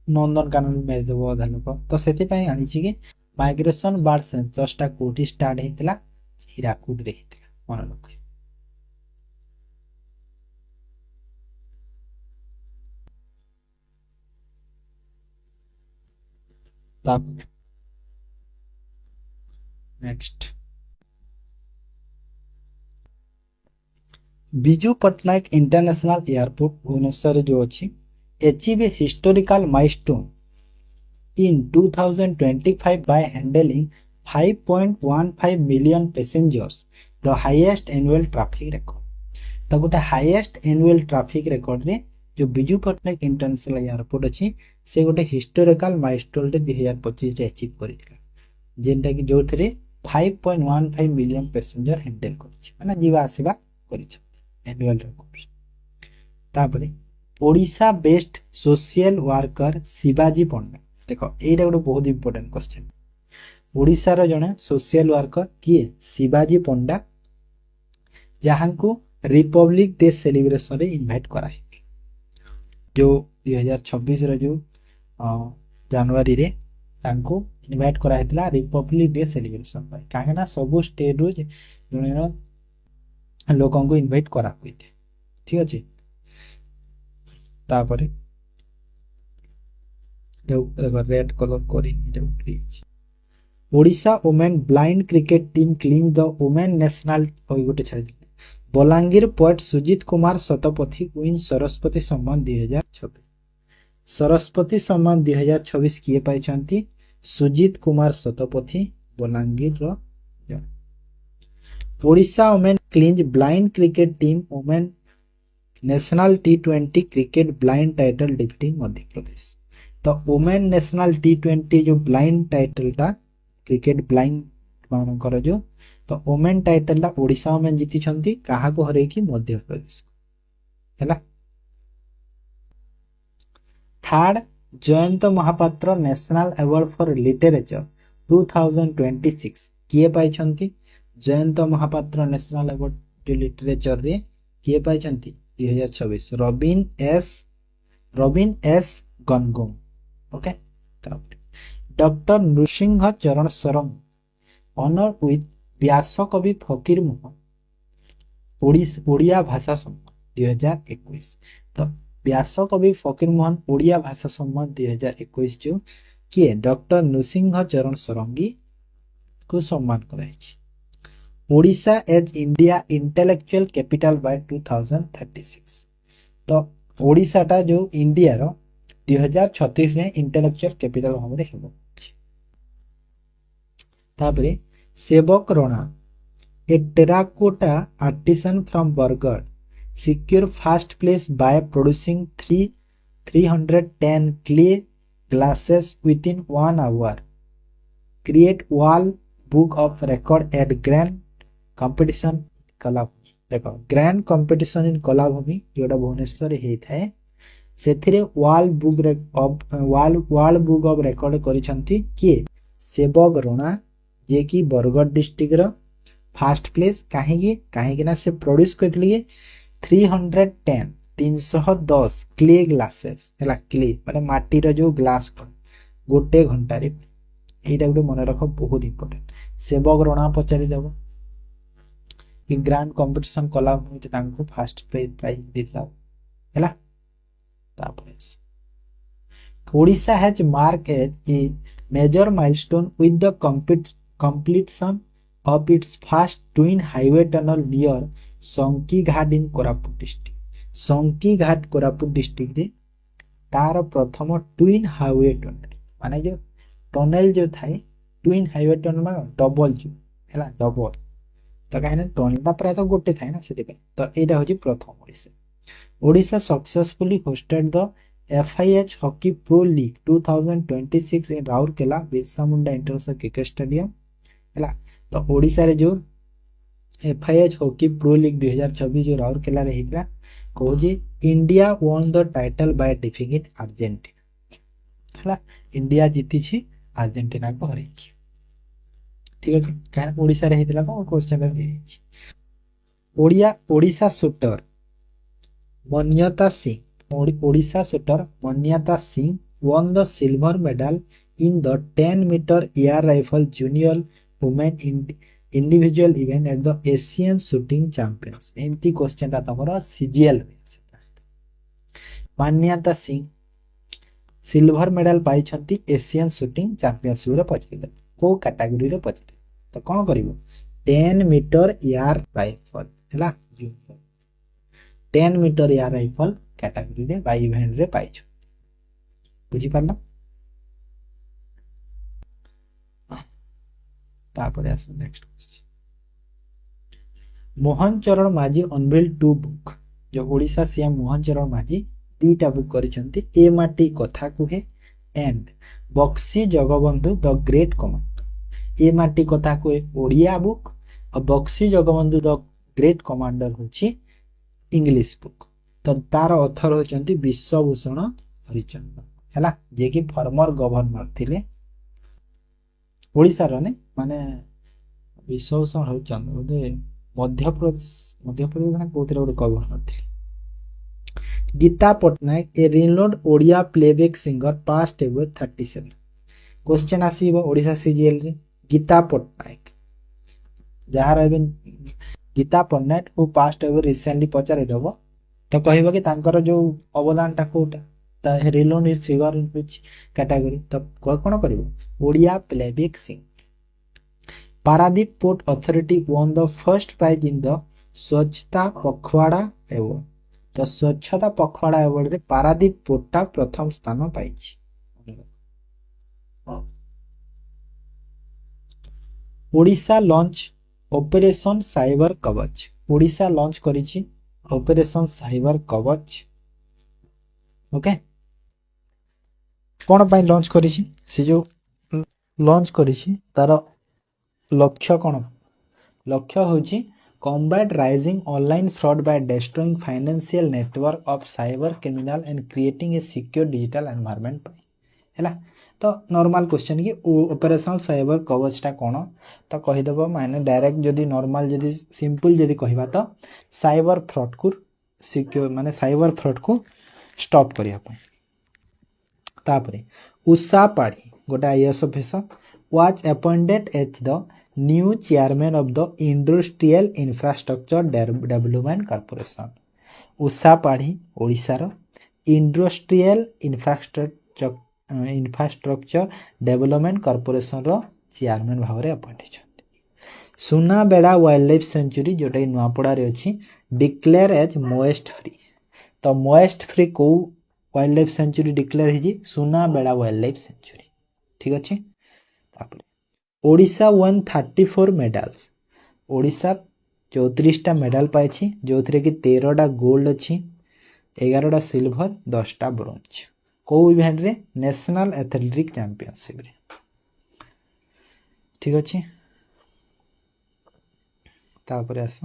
[SPEAKER 1] नंदन कानन में देबो अधा लोक तो सेति पई आनी छि कि माइग्रेशन बार्ड सेंसस टा कोठी स्टार्ट हेतिला हिराकुद रे हेतिला मन लोक next Biju Patnaik international airport Bhubaneswar जो अच्छी achieve a historical milestone in 2025 by handling 5.15 million passengers the highest annual traffic record तो गोटे हाईएस्ट एनुअल ट्रैफिक रिकॉर्ड रे जो बिजू पटनायक इंटरनेशनल एयरपोर्ट अछि से गोटे हिस्टोरिकल माइलस्टोन रे 2025 रे अचीव करितला जेंटा कि जोथरे 5.15 मिलियन पैसेंजर हैंडल करछि माने जीवा आसीबा करिछ एनुअल रिकॉर्ड तापरे Odisha best social worker Shivaji Panda देखो एटा गोटे बहुत इंपोर्टेंट क्वेश्चन ओडिशा रो जने सोशल वर्कर किए शिवाजी पंडा जहां को रिपब्लिक डे सेलिब्रेशन रे इनवाइट करा है जो 2026 रो जो जनवरी रे तांको इनवाइट करा हेतला रिपब्लिक डे सेलिब्रेशन पाई काहे ना सब स्टेट रो जने लोकन को इनवाइट करा होइते ठीक अछि तापरे रेड कलर करी please Odisha women blind cricket team clean the women national गोटे छाड़ी बलांगीर पोएट सुजीत कुमार शतपथी विन सरस्वती सम्मान 2026। सरस्वती सम्मान 2026 किए पाइछंती सुजीत कुमार शतपथी बलांगीर रो। Odisha women clinch blind cricket team women national T20 cricket blind title defeating Madhya Pradesh. तो वुमेन नेशनल T20 जो ब्लाइंड टाइटल टा क्रिकेट ब्लाइंड मानकर जो तो वुमेन टाइटल टा ओडिशा वुमेन जीति छंती काहा को हरे की मध्य प्रदेश हैला। Third Jayanta Mahapatra national award for literature 2026 किए पाइछंती Jayanta Mahapatra national award literature रे किए पाइछंती 2026 Robin S Ngangom. Okay doctor Nrusingha Charan Sarang honour with व्यास कवि फकीर मोहन ओडिया भाषा सम्मान 2021। तो व्यास कवि फकीर मोहन ओडिया भाषा सम्मान 2021 जो किए डॉक्टर नृसिंह चरण सरंगी को सम्मान कराइछि। Odisha as India intellectual capital by 2036। तो ओडिशा टा जो इंडिया रो 2036 ने इंटेलेक्चुअल कैपिटल भाबरे हेबो। तापरे Sevak Rona a terracotta artisan from Bargarh secure first place by producing 310 clay glasses within 1 hour. Create wall book of record at grand competition कलाभूमि। देखो ग्रैंड कंपटीशन इन कलाभूमि जोटा भुवनेश्वर हे थाए सेथिरे wall book of record करिसंती किए सेवक रोना जे की Bargarh district row first place काहे ना से प्रोड्यूस करथिले 310 क्ले ग्लासेस हैला क्ले माने माटी रो जो ग्लास गोटे घंटा रे एटा गुटे मन रख बहुत इंपोर्टेंट। सेवक रोना पचारि देबो कि ग्रैंड कंपटीशन कला होते तांको फर्स्ट प्राइज दिला हैला। तापरे Odisha has mark as a major milestone with the completion of its first twin highway tunnel near Sunki Ghat in Koraput district. Sunki Ghat Koraput district रे तार प्रथम ट्विन हाईवे टनल माने जो टनल जो थाए ट्विन हाईवे टनल माने डबल जो हैला डबल तो काहे टनल ता प्राय तो गोटे थाए ना सेति पे तो एटा होची प्रथम Odisha successfully hosted the FIH hockey pro league 2026 in Rourkela Birsa Munda international cricket stadium हैला। तो ओडिशा रे जो FIH हॉकी प्रो लीग 2024 जो राउरकेला रे हितला कहूजी India won the title by defeating Argentina हैला। इंडिया जीती छी अर्जेंटीना को हराई छी ठीक है काहे ओडिशा रे हितला तो क्वेश्चन दे छी। Odisha shooter Manyata Singh Odisha shooter Manyata Singh won the silver medal in the 10 meter air rifle junior women individual event at the Asian shooting champions। एमती क्वेश्चन रा तमरो सीजीएल मान्यता सिंह सिल्वर मेडल पाई छंती एशियन शूटिंग चैंपियनशिप रे पछिले को कैटेगरी रे पछिले तो कोन करिवो 10 मीटर एयर राइफल हैला 10 metre air rifle category रे bye event रे पाई छ बुझी पारना। तापर आसो नेक्स्ट क्वेश्चन मोहन चरण माझी अनबिल 2 बुक जो ओडिशा सीएम मोहन चरण माझी दीटा book करिसंती E Mati Katha Kuhe and Bakshi Jagabandhu the great commander. E Mati Katha Kuhe Odia book और Bakshi Jagabandhu the great commander होची इंग्लिश बुक। तो तार ऑथर होचंती विश्वभूषण हरिचंद्र हैला जे कि फॉर्मर गवर्नर थिले ओडिसा रो ने माने विश्वभूषण हरिचंद्र बोले मध्य प्रदेश ना कोतरे गोटे गवर्नर थी। Gita Patnaik a renowned Odia playback singer passed away 37। Question आसीबो ओडिशा सीजीएल रे गीता पटनायक जहार एबे गीता पटनायक ओ पास्ट एवे रिसेंटली पचारे दबो तो कहबो कि तांकर जो अवदान टा कोटा ता renowned figure in which category तो कोन करिवो Odia playback Singh. Paradip Port Authority won the first prize in the स्वच्छता पखवाड़ा एवं तो स्वच्छता पखवाड़ा एवं रे पारादीप पोर्टा प्रथम स्थान पाइछि। ओडिशा लॉन्च ऑपरेशन साइबर कवच। ओडिशा लॉन्च करिछि ऑपरेशन साइबर कवच। ओके कौन पाई लॉन्च करिछि से जो लॉन्च करिछि तार लक्ष्य कौन लक्ष्य होछि combat rising online fraud by destroying financial network of cyber criminal and creating a secure digital environment पाई हैला। तो नॉर्मल क्वेश्चन कि ऑपरेशनल साइबर कवचटा कौन तो कहीदेव माने डायरेक्ट जदि नॉर्मल जदि सिंपल जदि कहबा तो साइबर फ्रॉड को सिक्योर माने साइबर फ्रॉड को स्टॉप करिया पई। तापरे उषा पाढ़ी गोटे IAS officer was appointed as the new chairman of the industrial infrastructure development corporation. Usha Padhi ओडिशार इंडस्ट्रियल इंफ्रास्ट्रक्चर डेवलपमेंट कॉर्पोरेशन रो चेयरमैन भाव में अपॉइंट होती। सुनाबेड़ा वाइल्ड लाइफ सेंचुरी जोटा कि नुआपड़ा रे अछि डिक्लेयर एज मोएस्ट फ्री। तो मोएस्ट फ्री को वाइल्ड लाइफ सेंचुरी डिक्लेयर होगी सुनाबेड़ा वाइल्ड लाइफ सेंचुरी। ठीक अच्छे ओडिशा वन 34 मेडल्स। ओडिशा 34टा मेडल पाई जो थे कि 13टा गोल्ड अच्छी 11टा सिल्वर 10टा ब्रोंज को इवेंट रे नेशनल एथलेटिक चैंपियनशिप रे। ठीक अच्छे तापर आस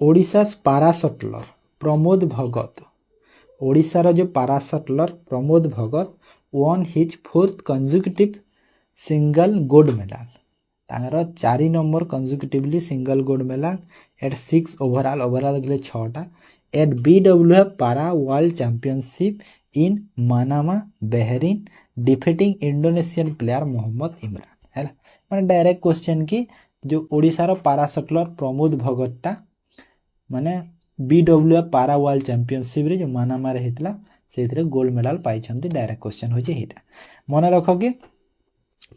[SPEAKER 1] ओडिशा पारा शटलर प्रमोद भगत। ओडिशार जो para shuttler Pramod Bhagat won his 4th consecutive single gold medal. तांगर 4 number consecutively single gold medal at 6 overall गले 6टा at BWF para world championship in Manama Bahrain defeating Indonesian player Mohammad Imran है। माने डायरेक्ट क्वेश्चन की जो ओडिशार पारा shuttler Pramod भगतटा माने बीडब्ल्यूएफ पारा वर्ल्ड चैंपियनशिप रे जो मानामा रे हेतला से गोल्ड मेडल पाई। डायरेक्ट क्वेश्चन हो मन रख कि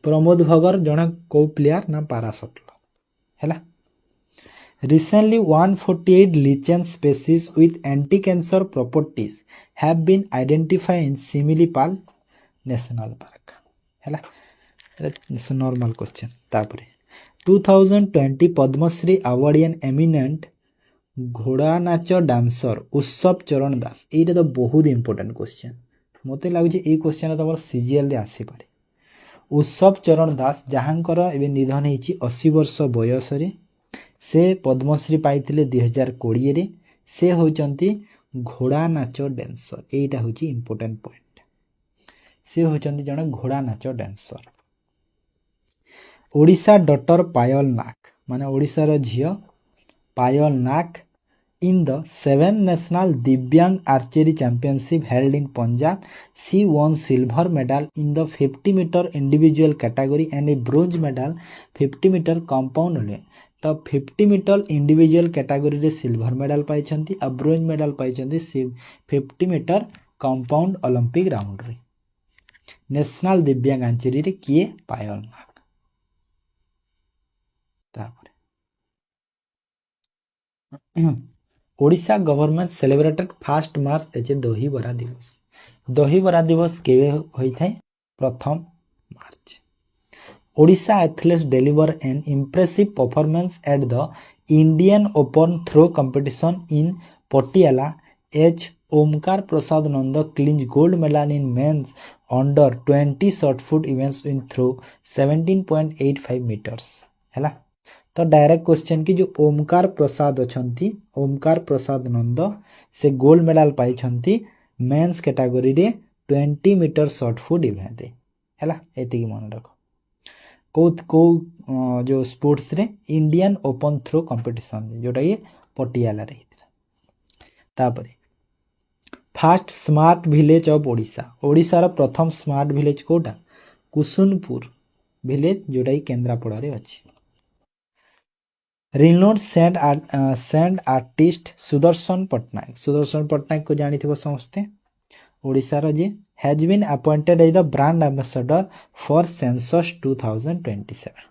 [SPEAKER 1] प्रमोद भगर जन को प्लेयर ना पारा शटलर है। Recently 148 lichen species with anti-cancer properties have been identified in Similipal National Park है। नॉर्मल क्वेश्चन तापरे 2020 पद्मश्री अवार्डियन एमिनेंट घोड़ा नाच डांसर उत्सव चरण दास। ये तो बहुत इंपोर्टेंट क्वेश्चन मत लगुच ये क्वेश्चन तुम सीजीएल आसी पारे। उत्सव चरण दास जहाँकर ए निधन होती 80 वर्ष बयस से पद्मश्री पाई 2020 रे से होचंती घोड़ा नाच डांसर। यहीटा हूँ इंपोर्टेंट पॉइंट से होचंती जन घोड़ा नाच डांसर। ओडिशा डॉटर पायल नाग माने ओडिशार झियो Payal Nag in the 7th national दिव्यांग archery championship held in Punjab she won silver medal in the 50 meter individual category and a bronze medal 50 meter compound relay। तो 50 मीटर इंडिविजुअल कैटेगरी रे सिल्वर मेडल पाई आ bronze medal पाई 50 metre compound Olympic round रे। National दिव्यांग archery रे किए Payal Nag. Odisha government celebrated 1 March as a Dahibara Diwas. Dahibara Diwas केवे होता है 1 March. Odisha athletes deliver an impressive performance at the Indian open throw competition in Patiala as Omkar Prasad Nanda clinch gold medal in men's under 20 short foot events in throw 17.85 metres है। तो direct question की जो ओमकार प्रसाद अछंती ओमकार प्रसाद नंद से gold medal पाई men's category रे 20 metre short foot event रे हैला। एतिकी मन रख को जो स्पोर्ट्स रे इंडियन ओपन थ्रो कंपटीशन जोटा ये पटियाला रे। तापरे first smart village of Odisha. ओडिशार प्रथम स्मार्ट विलेज कोटा कुसुनपुर विलेज जोटा कि केन्द्रापड़ा रे अछि। Renowned sand artist Sudarshan Pattnaik. Sudarshan Pattnaik को जानी समस्ते ओडिशार जे has been appointed as the brand ambassador for Census 2027.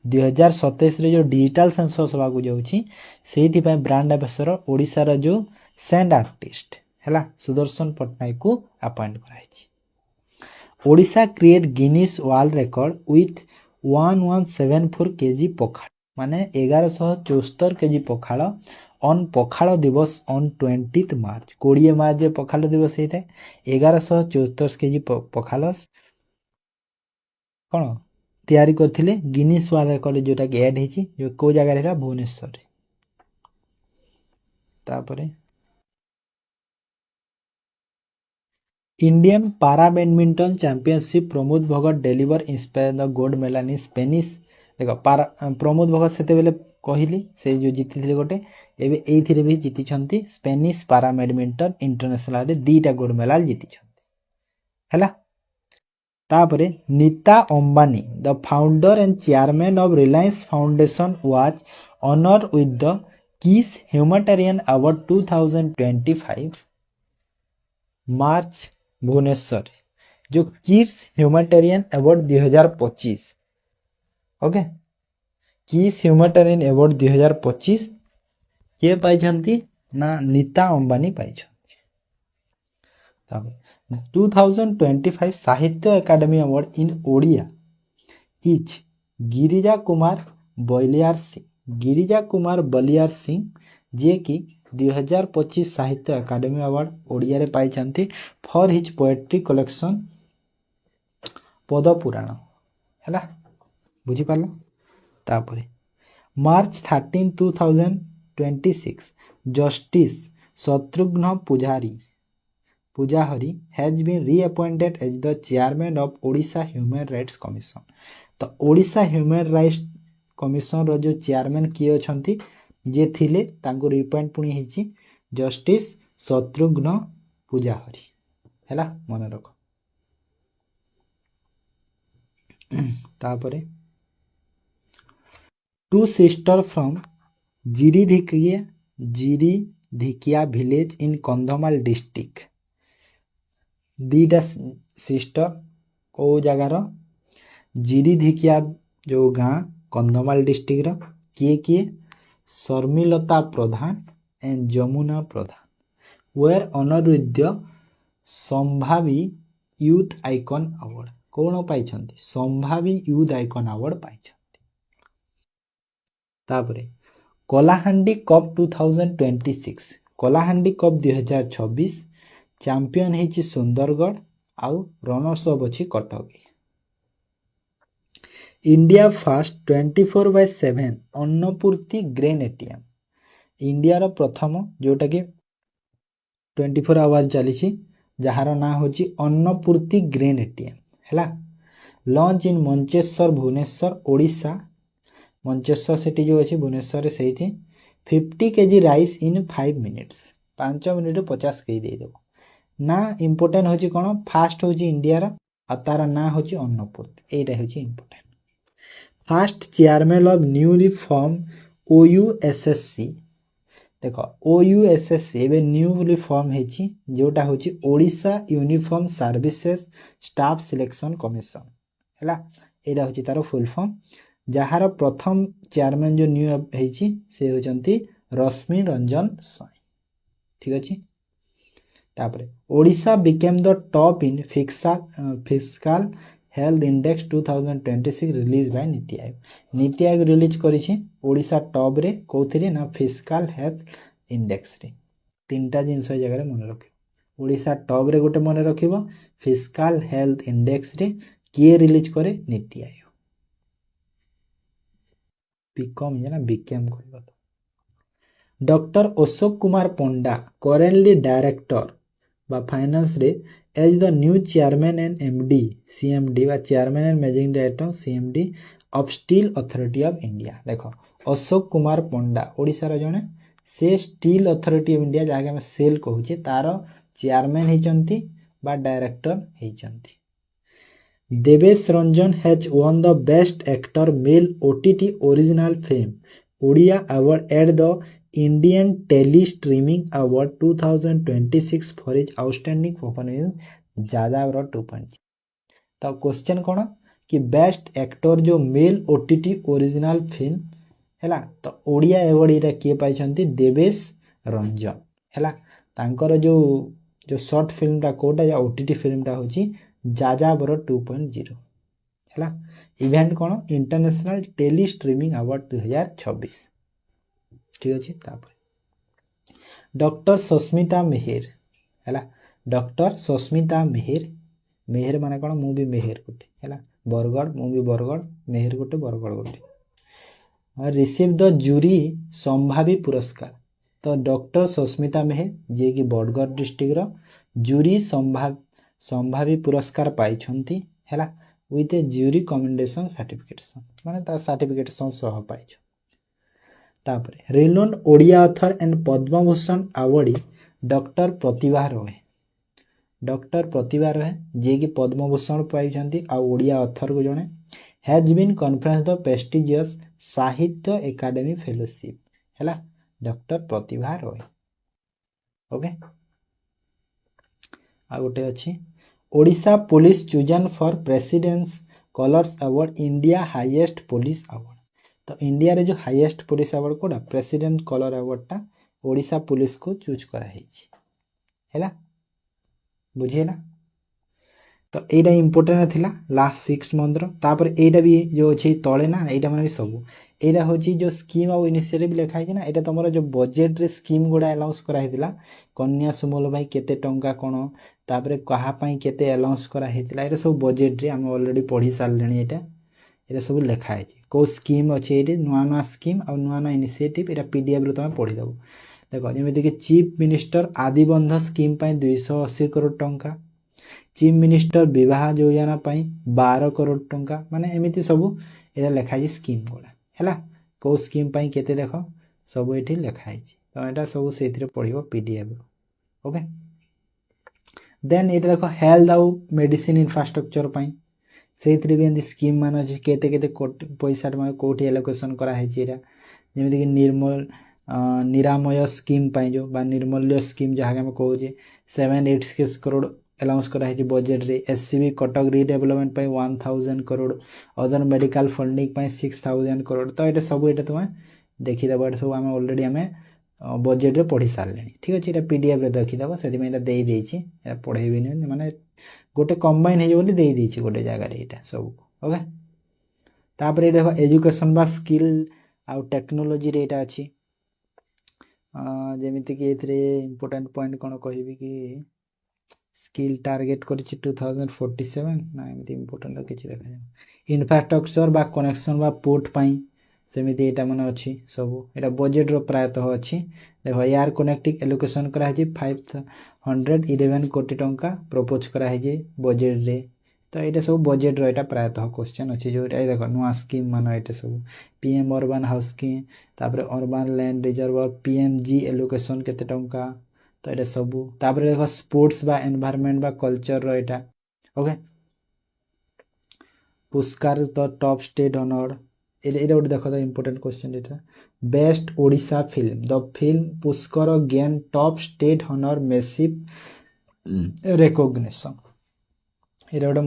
[SPEAKER 1] 2027 जो डिजिटल सेंसस हवा को जाउछि सेहि पय ब्रांड एम्बेसडर ओडिसा रो जो सेंड आर्टिस्ट हैला सुदर्शन पटनायक को अपॉइंट कराइछि। Odisha create Guinness world record with 1174 KG pakhala माने 1174 केजी पखाल ऑन पखाल दिवस ऑन 20 मार्च 20 मार्च जे पखाल दिवस होता है 1174 केजी पखाल कौन तैयारी करथिले गिनीज वर्ल्ड रिकॉर्ड जोटा कि ऐड हेची जो को जगह रहता भुवनेश्वर रे। तापरे इंडियन पारा badminton championship Pramod Bhagat deliver inspire the gold medal in Spanish देख पारा प्रमोद भगत सेते बेले कहली से जो जीति गोटे एबे एइथिरे भी जीति छंती स्पेनिश पारा बैडमिंटन इंटरनेशनल रे दीटा गोल्ड मेडल जीति छंती हैला। तापरे Nita Ambani the founder and chairman of Reliance foundation was honour with the KISS humanitarian award 2025 March Bhubaneswar जो KISS humanitarian award 2025 okay KISS humanitarian award 2025 के पाई छंती ना नीता अंबानी पाई छंती। तापरे 2025 Sahitya Akademi award in Odia is Girija Kumar Baliar Singh जे कि 2025 साहित्य एकेडमी अवार्ड ओडिया रे पाई छंती for his poetry collection Padapurana हैला बुझी पाला। तापरे March 13 2026 justice Shatrughna Pujahari has been reappointed as the chairman of Odisha Human Rights Commission। तो ओडिशा ह्यूमन राइट्स कमिशन रो जो चेयरमैन किए अछंती जे थिले तांको रिअपॉइंट पुणी हिची जस्टिस शत्रुघ्न पूजाहरी हैला मन रख। तापरे two sister from Jiridhikia village in Kandhamal district दीटा सिस्टर को जगार जिरीधिकिया जो गाँ कंधमाल डिस्ट्रिक्ट रो किए Sharmilata Pradhan and Jamuna Pradhan were honour with the Sambhavi youth icon award कौन पाई संभावी यूथ आइकन अवार्ड पाई। तापरे Kalahandi cup 2026 Kalahandi cup 2026 champion है सुंदरगढ़ आउ रनर्स अप अच्छी Cuttack. India first 24/7 Annapurti grain ATM India रो प्रथम जोटा कि 24 आवर चली जार ना हूँ अन्नपूर्ति ग्रेन एटीएम है launch in Mancheswar Bhubaneswar Odisha Mancheswar city जो अच्छी भुवनेश्वर से 50 kg rice in 5 minutes 5 minute 50 kg देदेव ना इम्पोर्टेंट हूँ कौन फास्ट हूँ इंडिया तार ना हूँ अन्नपूर्ति यहीटा हूँ important. Fast chairman of newly form OUSSC देख OUSSC एवं न्यूली फॉर्म है जोटा हूँ Odisha uniform services staff selection commission है यहाँ हूँ तार फुल फॉर्म जार प्रथम चेयरमैन जो न्यू से होती रश्मि रंजन स्वाई ठीक अच्छे। तापरे Odisha became the top in फिस्काल health index 2026 release by NITI Aayog release करिछि Odisha top रे कोथिरे ना फिस्काल हेल्थ इंडेक्स रे तीनटा जिनस जगह मन रख ओडिशा टॉप रे गोटे मन रखिबो फिस्काल हेल्थ इंडेक्स रे किए रिलीज करे नीति आयोग बिकम है ना बिकेम करबो। Doctor Ashok Kumar Panda currently director बा फाइनेंस रे as the new chairman and MD CMD बा chairman and managing director CMD of steel authority of India. देखो अशोक कुमार पंडा ओडिशा रो जने से स्टील अथॉरिटी ऑफ इंडिया जहाँ सेल कहूचे तार चेयरमैन होइचंती बा डायरेक्टर होइचंती। Devesh Ranjan has won the best actor male OTT original film Odia award at the Indian Tele Streaming Award 2026 for his outstanding performance ଯାଯାବର 2.0। तो क्वेश्चन कौन कि बेस्ट एक्टर जो मेल ओटीटी ओरिजिनल फिल्म हैला तो ओडिया एवॉर्ड इरा किए पाइछंती देवेश रंजन हैला तांकर जो जो शॉर्ट फिल्मटा कोटा या ओटीटी फिल्मटा होची ଯାଯାବର 2.0 हैला। इवेंट कौन इंटरनेशनल टेली स्ट्रीमिंग अवार्ड 2026 ठीक अच्छे। डॉक्टर सस्मिता मेहेर हैला डॉक्टर सस्मिता मेहेर मेहेर माने कौन मु भी मेहेर गोटे हैला बरगड़ मु भी बरगड़ मेहेर गोटे बरगड़ गोटे रिसीव द जूरी संभावी पुरस्कार तो डॉक्टर सस्मिता मेहेर जे कि बरगड़ डिस्ट्रिक्ट रो जूरी संभावी पुरस्कार पाइछंती हैला with a jury commendation certification माने ता सर्टिफिकेशन सह पाइछ। तापरे renowned Odia author and Padma Bhushan awardee doctor Pratibha Ray doctor Pratibha Ray जे कि पद्मभूषण पाइछंती आ ओडिया ऑथर को जणे has been conferred the prestigious Sahitya Akademi fellowship हैला डॉक्टर प्रतिभा रॉय ओके। आ गोटे अछि Odisha police chosen for president's colours award India highest police award तो इंडिया रे जो हाईएस्ट पुलिस अवार्ड कोडा प्रेसिडेंट कलर अवार्ड टा ओडिशा पुलिस को चूज करा हेछि हैला बुझिए ना। तो एटा इंपोर्टेंट थिला लास्ट 6 मंथ रो तापर एटा भी जो अछि तळे ना एटा माने भी सब एटा होछि जो स्कीम और इनिशिएटिव लिखा है ना एटा तमरो जो बजेट रे स्कीम गोडा अलाउंस करा हेतिला कन्या सुमल भाई केते टंका कोन तापर कहा पई केते अलाउंस करा हेतिला एटा सब बजेट रे हम ऑलरेडी पढी सारलेनी एटा सब लिखा है को स्कीम अछि एटी नुआ नुआ स्कीम और नुआ नुआ इनिशिएटिव एटा पीडीएफ रे तमे पढी दबो देखो जेमिति कि चीफ मिनिस्टर आदिबंध स्कीम पई 280 करोड़ टंका चीफ मिनिस्टर विवाह योजना पाई 12 करोड़ टंका माने एमिति सब एटा लिखा है स्कीम गोडा हैला को स्कीम पाई केते देखो सब एठी लिखा है तो एटा सब सेथिरे पढिबो पीडीएफ ओके। देन एटा देखो हेल्थ और मेडिसिन इंफ्रास्ट्रक्चर पाई सेथिरे भी एंदी स्कीम मान अछि केते केते पैसा माने कोठी एलोकेशन करा है एटा जेमिति कि निर्मल निरामय स्कीम पाई जो बा निर्मल्य स्कीम जहाँ हम कहूँ 786 करोड़ अलाउंस करा है बजेट रे एससीबी कटक रिडेवलपमेंट पाई 1000 करोड़ अदर मेडिकल फंडिंग पाई 6000 करोड़ तो ये सब ये तुम देखीदेव ये सब आम ऑलरेडी आम बजेट रे पढ़ी सारे ठीक अच्छे ये पीडीएफ रे देखीदेव से पढ़ेबी माने गोटे कंबाइन हो गोटे जगह यहाँ सब ओके। तापर ये देखो एजुकेशन बा स्किल आउ टेक्नोलोजी रे एटा अछि जेमिति कि एथरे इंपोर्टेंट पॉइंट कोन कहबी कि स्किल टार्गेट करिछि 2047 ना एमिति इंपोर्टेंट तो किछि देखा जाय इंफ्रास्ट्रक्चर बा कनेक्शन बा पोर्ट पाई सेमिति एटा मन अछि सब एटा बजेट रो प्रायतः अछि देखो एयर कनेक्टिंग एलोकेशन करा है 511 कोटी टंका प्रपोज करा है बजेट रे तो ये सब बजेट रो एटा प्रायतः क्वेश्चन अछि जो एटा देखो नुआ स्कीम मान एटा सब पीएम अर्बन हाउस स्कीम तापर urban land reserve PMG allocation केते टंका तो ये सब तापर देखो स्पोर्ट्स बा एनवायरनमेंट बा कल्चर रो एटा ओके। पुरस्कार तो टॉप स्टेट ऑनर एटा गोटे देखो तो इंपोर्टेंट क्वेश्चन एटा best Odisha film the film Pushkar gain top state honour massive recognition एटा गोटे